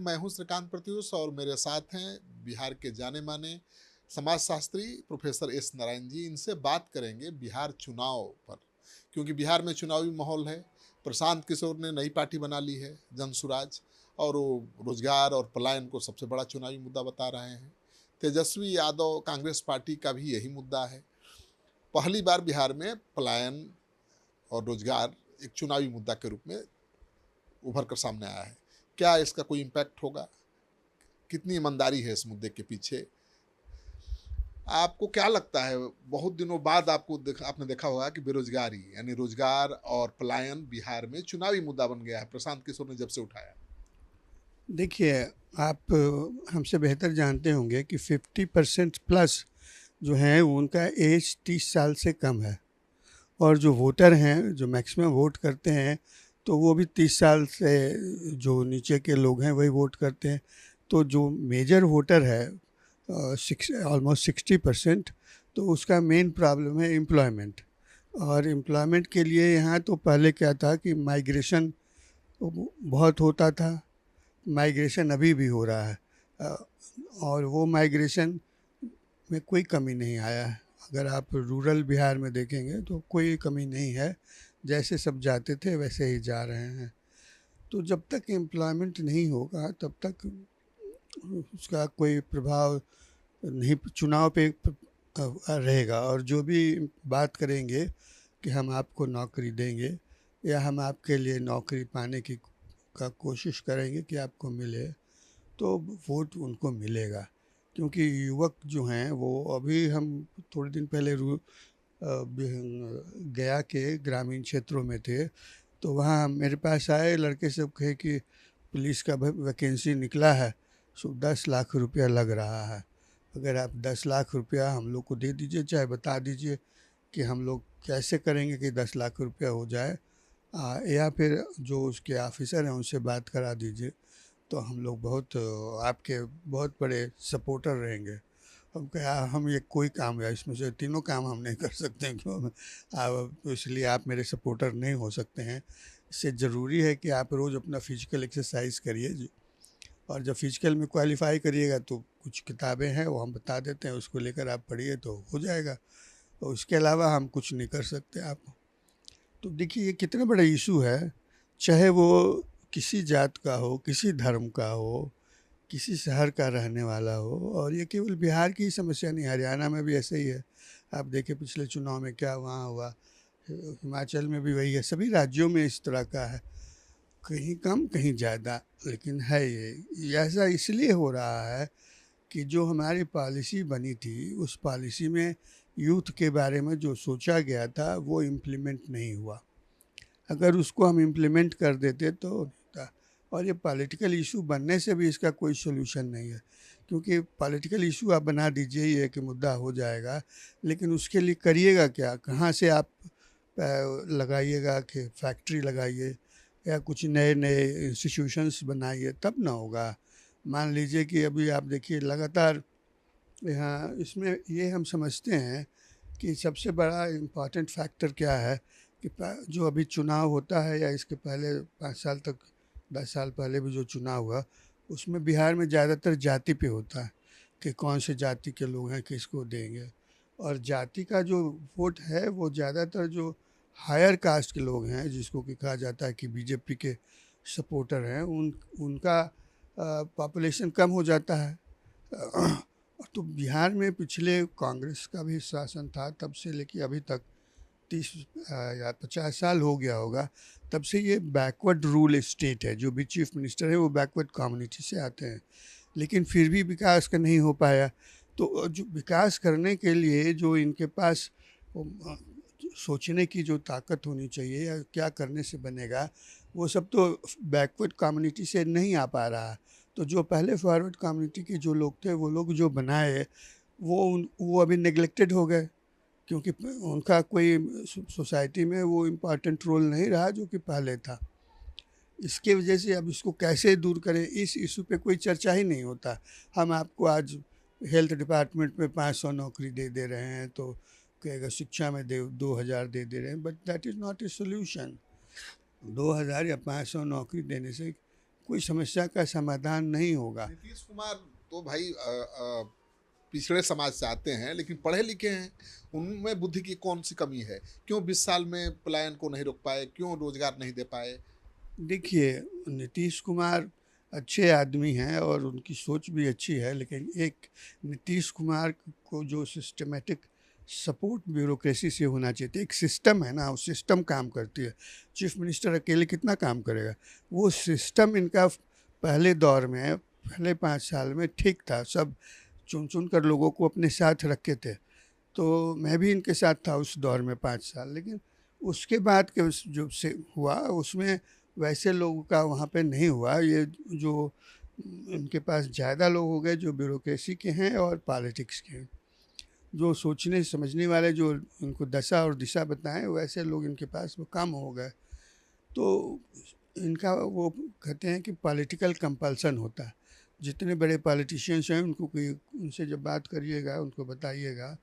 मैं हूं श्रीकांत प्रत्युष और मेरे साथ हैं बिहार के जाने माने समाजशास्त्री प्रोफेसर एस नारायण जी। इनसे बात करेंगे बिहार चुनाव पर, क्योंकि बिहार में चुनावी माहौल है। प्रशांत किशोर ने नई पार्टी बना ली है जनसुराज, और वो रोजगार और पलायन को सबसे बड़ा चुनावी मुद्दा बता रहे हैं। तेजस्वी यादव कांग्रेस पार्टी का भी यही मुद्दा है। पहली बार बिहार में पलायन और रोजगार एक चुनावी मुद्दा के रूप में उभर कर सामने आया है। क्या इसका कोई इम्पैक्ट होगा? कितनी ईमानदारी है इस मुद्दे के पीछे? आपको क्या लगता है, बहुत दिनों बाद आपने देखा होगा कि बेरोजगारी यानी रोजगार और पलायन बिहार में चुनावी मुद्दा बन गया है प्रशांत किशोर ने जब से उठाया। देखिए, आप हमसे बेहतर जानते होंगे कि 50% प्लस जो हैं उनका एज 30 साल से कम है, और जो वोटर हैं, जो मैक्सिमम वोट करते हैं, तो वो भी 30 साल से जो नीचे के लोग हैं वही वोट करते हैं। तो जो मेजर वोटर है ऑलमोस्ट 60%, तो उसका मेन प्रॉब्लम है एम्प्लॉयमेंट। और एम्प्लॉयमेंट के लिए यहाँ तो पहले क्या था कि माइग्रेशन बहुत होता था, माइग्रेशन अभी भी हो रहा है, और वो माइग्रेशन में कोई कमी नहीं आया है। अगर आप रूरल बिहार में देखेंगे तो कोई कमी नहीं है, जैसे सब जाते थे वैसे ही जा रहे हैं। तो जब तक एम्प्लॉयमेंट नहीं होगा तब तक उसका कोई प्रभाव नहीं चुनाव पे रहेगा। और जो भी बात करेंगे कि हम आपको नौकरी देंगे या हम आपके लिए नौकरी पाने की का कोशिश करेंगे कि आपको मिले, तो वोट उनको मिलेगा। क्योंकि युवक जो हैं वो अभी हम थोड़े दिन पहले गया के ग्रामीण क्षेत्रों में थे, तो वहाँ मेरे पास आए लड़के सब कहे कि पुलिस का वैकेंसी निकला है, सो 10 लाख रुपया लग रहा है। अगर आप 10 लाख रुपया हम लोग को दे दीजिए, चाहे बता दीजिए कि हम लोग कैसे करेंगे कि 10 लाख रुपया हो जाए, या फिर जो उसके ऑफिसर हैं उनसे बात करा दीजिए, तो हम लोग बहुत आपके बहुत बड़े सपोर्टर रहेंगे। हम कहा हम ये कोई काम है इसमें से तीनों काम हम नहीं कर सकते हैं, क्यों तो इसलिए आप मेरे सपोर्टर नहीं हो सकते हैं। इससे ज़रूरी है कि आप रोज़ अपना फिजिकल एक्सरसाइज करिए, और जब फिजिकल में क्वालिफाई करिएगा तो कुछ किताबें हैं वो हम बता देते हैं, उसको लेकर आप पढ़िए तो हो जाएगा। और उसके अलावा हम कुछ नहीं कर सकते आप। तो देखिए ये कितना बड़ा इशू है, चाहे वो किसी जात का हो, किसी धर्म का हो, किसी शहर का रहने वाला हो। और ये केवल बिहार की समस्या नहीं, हरियाणा में भी ऐसे ही है। आप देखें पिछले चुनाव में क्या वहाँ हुआ, हिमाचल में भी वही है, सभी राज्यों में इस तरह का है, कहीं कम कहीं ज़्यादा, लेकिन है ये ऐसा इसलिए हो रहा है कि जो हमारी पॉलिसी बनी थी उस पॉलिसी में यूथ के बारे में जो सोचा गया था वो इम्प्लीमेंट नहीं हुआ। अगर उसको हम इम्प्लीमेंट कर देते तो होता। और ये पॉलिटिकल इशू बनने से भी इसका कोई सोल्यूशन नहीं है, क्योंकि पॉलिटिकल इशू आप बना दीजिए ये कि मुद्दा हो जाएगा, लेकिन उसके लिए करिएगा क्या, कहाँ से आप लगाइएगा कि फैक्ट्री लगाइए या कुछ नए नए इंस्टीट्यूशंस बनाइए, तब ना होगा। मान लीजिए कि अभी आप देखिए लगातार यहाँ इसमें ये हम समझते हैं कि सबसे बड़ा इम्पॉर्टेंट फैक्टर क्या है कि जो अभी चुनाव होता है या इसके पहले 5 साल तक 10 साल पहले भी जो चुनाव हुआ, उसमें बिहार में ज़्यादातर जाति पे होता है कि कौन से जाति के लोग हैं किसको देंगे। और जाति का जो वोट है वो ज़्यादातर जो हायर कास्ट के लोग हैं, जिसको कि कहा जाता है कि बीजेपी के सपोर्टर हैं, उनका पॉपुलेशन कम हो जाता है। तो बिहार में पिछले कांग्रेस का भी शासन था तब से लेके अभी तक 30 या 50 साल हो गया होगा, तब से ये बैकवर्ड रूल स्टेट है। जो भी चीफ मिनिस्टर है वो बैकवर्ड कम्युनिटी से आते हैं, लेकिन फिर भी विकास का नहीं हो पाया। तो जो विकास करने के लिए जो इनके पास सोचने की जो ताकत होनी चाहिए या क्या करने से बनेगा, वो सब तो बैकवर्ड कम्युनिटी से नहीं आ पा रहा। तो जो पहले फॉरवर्ड कम्युनिटी के जो लोग थे वो लोग जो बनाए वो अभी नेग्लेक्टेड हो गए, क्योंकि उनका कोई सोसाइटी में वो इम्पोर्टेंट रोल नहीं रहा जो कि पहले था। इसके वजह से अब इसको कैसे दूर करें, इस इशू पे कोई चर्चा ही नहीं होता। हम आपको आज हेल्थ डिपार्टमेंट में 500 नौकरी दे रहे हैं, तो कहेगा शिक्षा में 2000 दे रहे हैं, but that is not a solution. 2000 या 500 नौकरी देने से कोई समस्या का समाधान नहीं होगा। नीतीश कुमार तो भाई पिछड़े समाज से आते हैं, लेकिन पढ़े लिखे हैं। उनमें बुद्धि की कौन सी कमी है? क्यों 20 साल में पलायन को नहीं रोक पाए? क्यों रोजगार नहीं दे पाए? देखिए, नीतीश कुमार अच्छे आदमी हैं और उनकी सोच भी अच्छी है, लेकिन एक नीतीश कुमार को जो सिस्टमेटिक सपोर्ट ब्यूरोक्रेसी से होना चाहिए था। एक सिस्टम है ना, वो सिस्टम काम करती है। चीफ मिनिस्टर अकेले कितना काम करेगा? वो सिस्टम इनका पहले दौर में, पहले 5 साल में ठीक था। सब चुन चुन कर लोगों को अपने साथ रखे थे। तो मैं भी इनके साथ था उस दौर में 5 साल, लेकिन उसके बाद के जो से हुआ उसमें वैसे लोगों का वहाँ पे नहीं हुआ। ये जो इनके पास ज़्यादा लोग हो गए जो ब्यूरोक्रेसी के हैं और पॉलिटिक्स के हैं। जो सोचने समझने वाले, जो इनको दशा और दिशा बताएं, वैसे लोग इनके पास वो कम हो गए। तो इनका वो कहते हैं कि पॉलिटिकल कंपल्सन होता है। जितने बड़े पॉलिटिशियंस हैं उनको कोई उनसे जब बात करिएगा, उनको बताइएगा,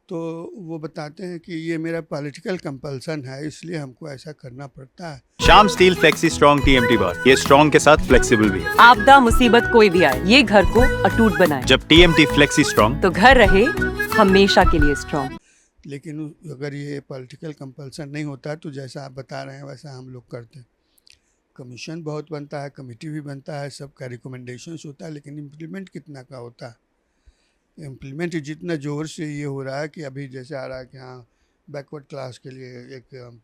तो वो बताते हैं कि ये मेरा पॉलिटिकल कंपल्सन है, इसलिए हमको ऐसा करना पड़ता है। Shyam steel flexi strong TMT बार, ये स्ट्रॉन्ग के साथ फ्लेक्सिबल भी है। आपदा मुसीबत कोई भी आए, ये घर को अटूट बनाए। जब टीएमटी फ्लेक्सी स्ट्रॉन्ग, तो घर रहे हमेशा के लिए स्ट्रॉन्ग। लेकिन अगर ये पॉलिटिकल कंपल्सन नहीं होता तो जैसा आप बता रहे हैं वैसा हम लोग करते हैं। कमीशन बहुत बनता है, कमेटी भी बनता है, सबका रिकमेंडेशंस होता है, लेकिन इम्प्लीमेंट कितना का होता है? इम्प्लीमेंट जितना ज़ोर से ये हो रहा है कि अभी जैसे आ रहा है कि हाँ बैकवर्ड क्लास के लिए एक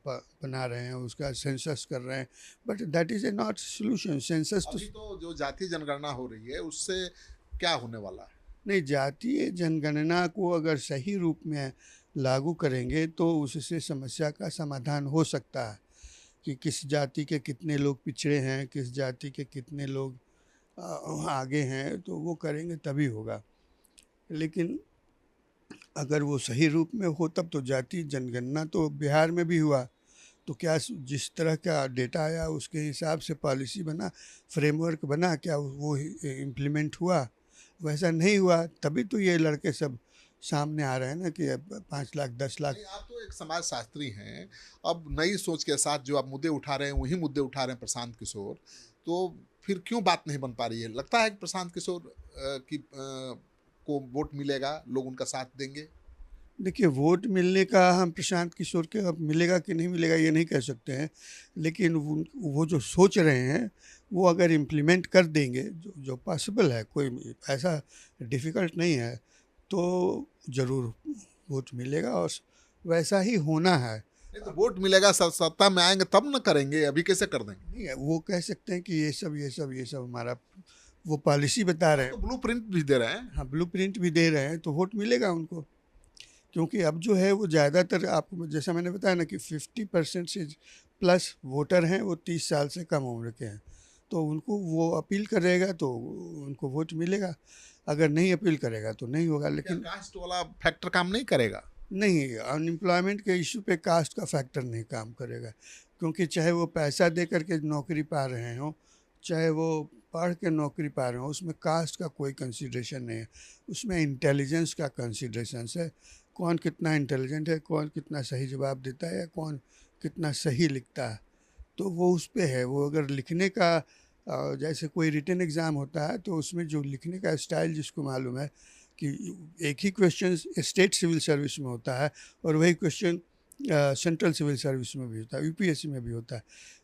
बना रहे हैं, उसका सेंसस कर रहे हैं, but that is a not solution. Census तो जो जातीय जनगणना हो रही है उससे क्या होने वाला है? नहीं, जातीय जनगणना को अगर सही रूप में लागू करेंगे तो उससे समस्या का समाधान हो सकता है कि किस जाति के कितने लोग पिछड़े हैं, किस जाति के कितने लोग आगे हैं, तो वो करेंगे तभी होगा। लेकिन अगर वो सही रूप में हो तब तो जाति जनगणना तो बिहार में भी हुआ, तो क्या जिस तरह का डेटा आया उसके हिसाब से पॉलिसी बना, फ्रेमवर्क बना, क्या वो इम्प्लीमेंट हुआ? वैसा नहीं हुआ, तभी तो ये लड़के सब सामने आ रहे हैं ना कि 5 लाख 10 लाख। आप तो एक समाज शास्त्री हैं, अब नई सोच के साथ जो आप मुद्दे उठा रहे हैं वही मुद्दे उठा रहे हैं प्रशांत किशोर, तो फिर क्यों बात नहीं बन पा रही है? लगता है कि प्रशांत किशोर को वोट मिलेगा, लोग उनका साथ देंगे? देखिए, वोट मिलने का हम प्रशांत किशोर के अब मिलेगा कि नहीं मिलेगा ये नहीं कह सकते हैं, लेकिन वो जो सोच रहे हैं वो अगर इम्प्लीमेंट कर देंगे, जो पॉसिबल है, कोई ऐसा डिफ़िकल्ट नहीं है, तो ज़रूर वोट मिलेगा और वैसा ही होना है। नहीं तो वोट मिलेगा, सत्ता में आएंगे तब न करेंगे, अभी कैसे कर देंगे? नहीं है, वो कह सकते हैं कि ये सब हमारा वो पॉलिसी बता रहे हैं। तो ब्लूप्रिंट भी दे रहे हैं। हाँ, ब्लूप्रिंट भी दे रहे हैं, तो वोट मिलेगा उनको। क्योंकि अब जो है वो ज़्यादातर, आपको जैसा मैंने बताया ना कि 50% से प्लस वोटर हैं वो 30 साल से कम उम्र के हैं, तो उनको वो अपील करेगा तो उनको वोट मिलेगा। अगर नहीं अपील करेगा तो नहीं होगा। लेकिन कास्ट वाला फैक्टर काम नहीं करेगा? नहीं, अनएम्प्लॉयमेंट के इशू पे कास्ट का फैक्टर नहीं काम करेगा, क्योंकि चाहे वो पैसा दे करके नौकरी पा रहे हों, चाहे वो पढ़ के नौकरी पा रहे हों, उसमें कास्ट का कोई कंसिडरेशन नहीं है। उसमें इंटेलिजेंस का कंसिडरेशन है, कौन कितना इंटेलिजेंट है, कौन कितना सही जवाब देता है, या कौन कितना सही लिखता है, तो वो उस पे है। वो अगर लिखने का जैसे कोई रिटन एग्ज़ाम होता है तो उसमें जो लिखने का स्टाइल जिसको मालूम है कि एक ही क्वेश्चन स्टेट सिविल सर्विस में होता है और वही क्वेश्चन सेंट्रल सिविल सर्विस में भी होता है, यूपीएससी में भी होता है,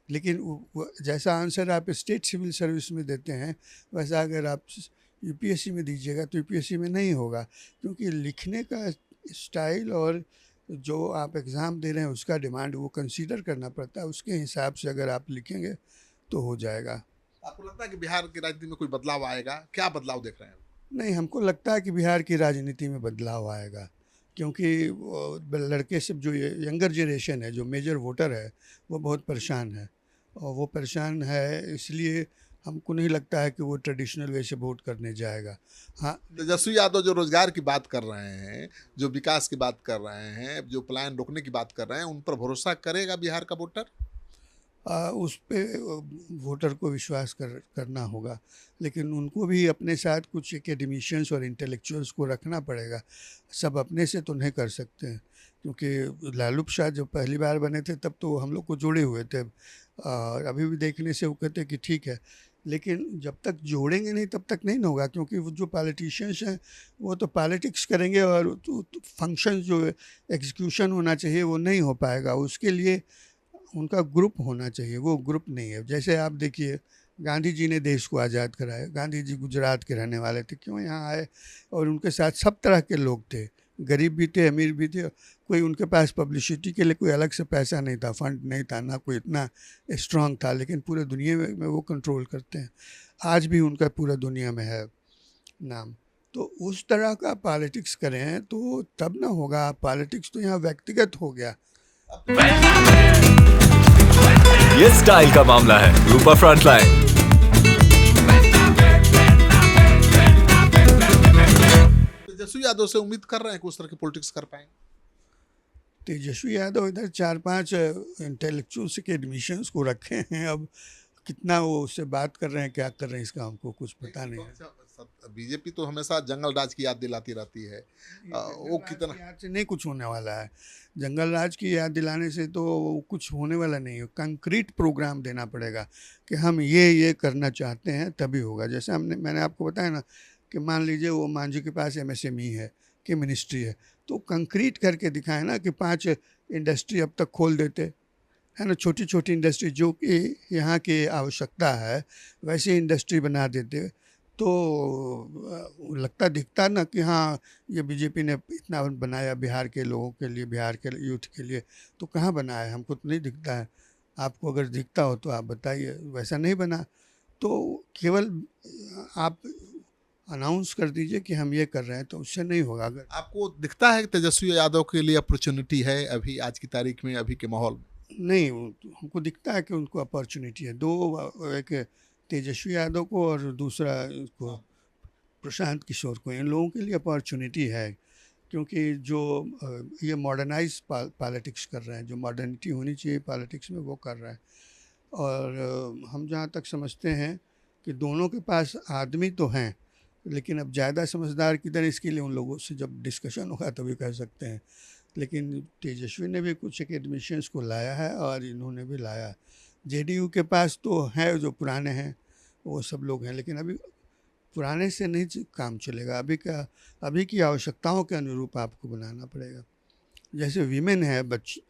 लेकिन जैसा आंसर आप स्टेट सिविल सर्विस में देते हैं वैसा अगर आप यूपीएससी में दीजिएगा तो यूपीएससी में नहीं होगा, क्योंकि लिखने का स्टाइल और जो आप एग्ज़ाम दे रहे हैं उसका डिमांड वो कंसीडर करना पड़ता है। उसके हिसाब से अगर आप लिखेंगे तो हो जाएगा। आपको लगता है कि बिहार की राजनीति में कोई बदलाव आएगा? क्या बदलाव देख रहे हैं? नहीं, हमको लगता है कि बिहार की राजनीति में बदलाव आएगा, क्योंकि लड़के सब जो यंगर जनरेशन है, जो मेजर वोटर है, वो बहुत परेशान है, और वो परेशान है इसलिए हमको नहीं लगता है कि वो ट्रेडिशनल वे से वोट करने जाएगा। हाँ, तेजस्वी यादव जो रोजगार की बात कर रहे हैं, जो विकास की बात कर रहे हैं, जो पलायन रोकने की बात कर रहे हैं, उन पर भरोसा करेगा बिहार का वोटर? उस पे वोटर को विश्वास करना होगा, लेकिन उनको भी अपने साथ कुछ एकेडमिशियंस और इंटेलेक्चुअल्स को रखना पड़ेगा। सब अपने से तो नहीं कर सकते हैं, क्योंकि लालू प्रसाद जब पहली बार बने थे तब तो हम लोग को जोड़े हुए थे, और अभी भी देखने से वो कहते कि ठीक है, लेकिन जब तक जोड़ेंगे नहीं तब तक नहीं ना होगा, क्योंकि वो जो पॉलिटिशियंस हैं वो तो पॉलिटिक्स करेंगे और तो फंक्शन जो एग्जीक्यूशन होना चाहिए वो नहीं हो पाएगा। उसके लिए उनका ग्रुप होना चाहिए, वो ग्रुप नहीं है। जैसे आप देखिए गांधी जी ने देश को आज़ाद कराया, गांधी जी गुजरात के रहने वाले थे, क्यों यहाँ आए? और उनके साथ सब तरह के लोग थे, गरीब भी थे, अमीर भी थे। कोई उनके पास पब्लिसिटी के लिए कोई अलग से पैसा नहीं था, फंड नहीं था, ना कोई इतना स्ट्रांग था, लेकिन पूरे दुनिया में वो कंट्रोल करते हैं। आज भी उनका पूरा दुनिया में है नाम। तो उस तरह का पॉलिटिक्स करें तो तब ना होगा। पॉलिटिक्स तो यहाँ व्यक्तिगत हो गया। ये स्टाइल का मामला है। रूपा फ्रंटलाइन। तेजस्वी यादव से उम्मीद कर रहे हैं कि उस तरह की पॉलिटिक्स कर पाएंगे? तेजस्वी यादव इधर 4-5 इंटेलेक्चुअल्स के एडमिशन्स को रखे हैं। अब कितना वो उससे बात कर रहे हैं, क्या कर रहे हैं, इसका हमको कुछ पता नहीं है। बीजेपी तो हमेशा जंगल राज की याद दिलाती रहती है। वो कितना याद से नहीं कुछ होने वाला है। जंगल राज की याद दिलाने से तो कुछ होने वाला नहीं है। कंक्रीट प्रोग्राम देना पड़ेगा कि हम ये करना चाहते हैं, तभी होगा। जैसे मैंने आपको बताया ना कि मान लीजिए वो मांझी के पास MSME है कि मिनिस्ट्री है, तो कंक्रीट करके दिखाएं ना कि 5 इंडस्ट्री अब तक खोल देते है ना, छोटी छोटी इंडस्ट्री जो कि यहाँ की आवश्यकता है वैसी इंडस्ट्री बना देते, तो लगता दिखता ना कि हाँ ये बीजेपी ने इतना बनाया बिहार के लोगों के लिए, बिहार के यूथ के लिए। तो कहाँ बनाया है? हमको तो नहीं दिखता है। आपको अगर दिखता हो तो आप बताइए। वैसा नहीं बना। तो केवल आप अनाउंस कर दीजिए कि हम ये कर रहे हैं, तो उससे नहीं होगा। अगर आपको दिखता है कि तेजस्वी यादव के लिए अपॉर्चुनिटी है अभी आज की तारीख में, अभी के माहौल में? नहीं, हमको दिखता है कि उनको अपॉर्चुनिटी है। दो, एक तेजस्वी यादव को और दूसरा को प्रशांत किशोर को, इन लोगों के लिए अपॉर्चुनिटी है। क्योंकि जो ये मॉडर्नाइज पॉलिटिक्स कर रहे हैं, जो मॉडर्निटी होनी चाहिए पॉलिटिक्स में, वो कर रहे हैं। और हम जहाँ तक समझते हैं कि दोनों के पास आदमी तो हैं, लेकिन अब ज़्यादा समझदार किधर, इसके लिए उन लोगों से जब डिस्कशन होगा तभी कह सकते हैं। लेकिन तेजस्वी ने भी कुछ एकेडमिशियंस को लाया है और इन्होंने भी लाया। JDU के पास तो है, जो पुराने हैं वो सब लोग हैं, लेकिन अभी पुराने से नहीं काम चलेगा। अभी की आवश्यकताओं के अनुरूप आपको बनाना पड़ेगा। जैसे वीमेन है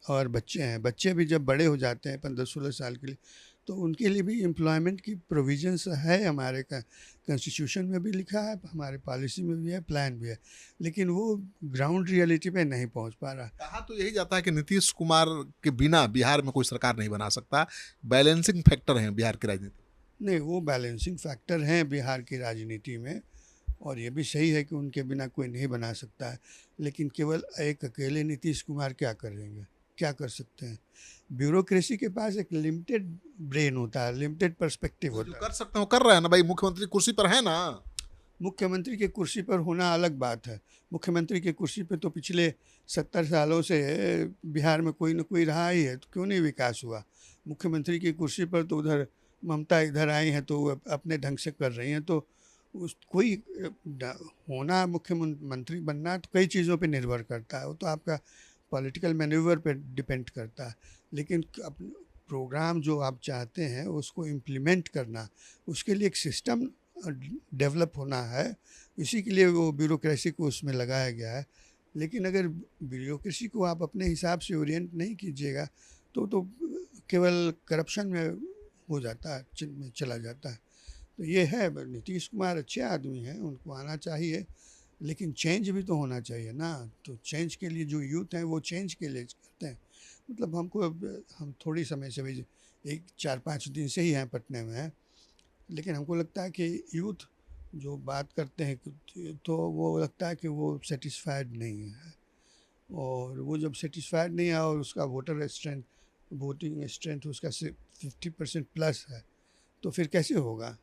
और बच्चे हैं, बच्चे भी जब बड़े हो जाते हैं 15-16 साल के लिए, तो उनके लिए भी एम्प्लॉयमेंट की प्रोविजंस है। हमारे कॉन्स्टिट्यूशन में भी लिखा है, हमारे पॉलिसी में भी है, प्लान भी है, लेकिन वो ग्राउंड रियलिटी पे नहीं पहुंच पा रहा। कहा तो यही जाता है कि नीतीश कुमार के बिना बिहार में कोई सरकार नहीं बना सकता। बैलेंसिंग फैक्टर हैं बिहार की राजनीति। नहीं, वो बैलेंसिंग फैक्टर हैं बिहार की राजनीति में, और ये भी सही है कि उनके बिना कोई नहीं बना सकता है। लेकिन केवल एक अकेले नीतीश कुमार क्या करेंगे, क्या कर सकते हैं? ब्यूरोक्रेसी के पास एक लिमिटेड ब्रेन होता है, लिमिटेड पर्सपेक्टिव होता है। कर सकते हो कर रहे हैं ना भाई, मुख्यमंत्री कुर्सी पर है ना। मुख्यमंत्री के कुर्सी पर होना अलग बात है। मुख्यमंत्री के कुर्सी पे तो पिछले 70 सालों से बिहार में कोई न कोई रहा ही है, तो क्यों नहीं विकास हुआ? मुख्यमंत्री की कुर्सी पर तो उधर ममता इधर आई हैं तो अपने ढंग से कर रही हैं। तो उस कोई होना, मुख्यमंत्री बनना तो कई चीज़ों पे निर्भर करता है। वो तो आपका पॉलिटिकल मैन्यूवर पे डिपेंड करता है। लेकिन प्रोग्राम जो आप चाहते हैं उसको इम्प्लीमेंट करना, उसके लिए एक सिस्टम डेवलप होना है। इसी के लिए वो ब्यूरोक्रेसी को उसमें लगाया गया है। लेकिन अगर ब्यूरोक्रेसी को आप अपने हिसाब से ओरिएंट नहीं कीजिएगा तो केवल करप्शन में हो जाता है, चला जाता है। तो ये है, नीतीश कुमार अच्छे आदमी हैं, उनको आना चाहिए, लेकिन चेंज भी तो होना चाहिए ना। तो चेंज के लिए जो यूथ हैं वो चेंज के लिए करते हैं। मतलब हम थोड़ी समय से भी, 4-5 दिन से ही हैं पटने में हैं, लेकिन हमको लगता है कि यूथ जो बात करते हैं तो वो लगता है कि वो सेटिस्फाइड नहीं है। और वो जब सेटिस्फाइड नहीं है और उसका वोटिंग स्ट्रेंथ उसका 50% प्लस है, तो फिर कैसे होगा?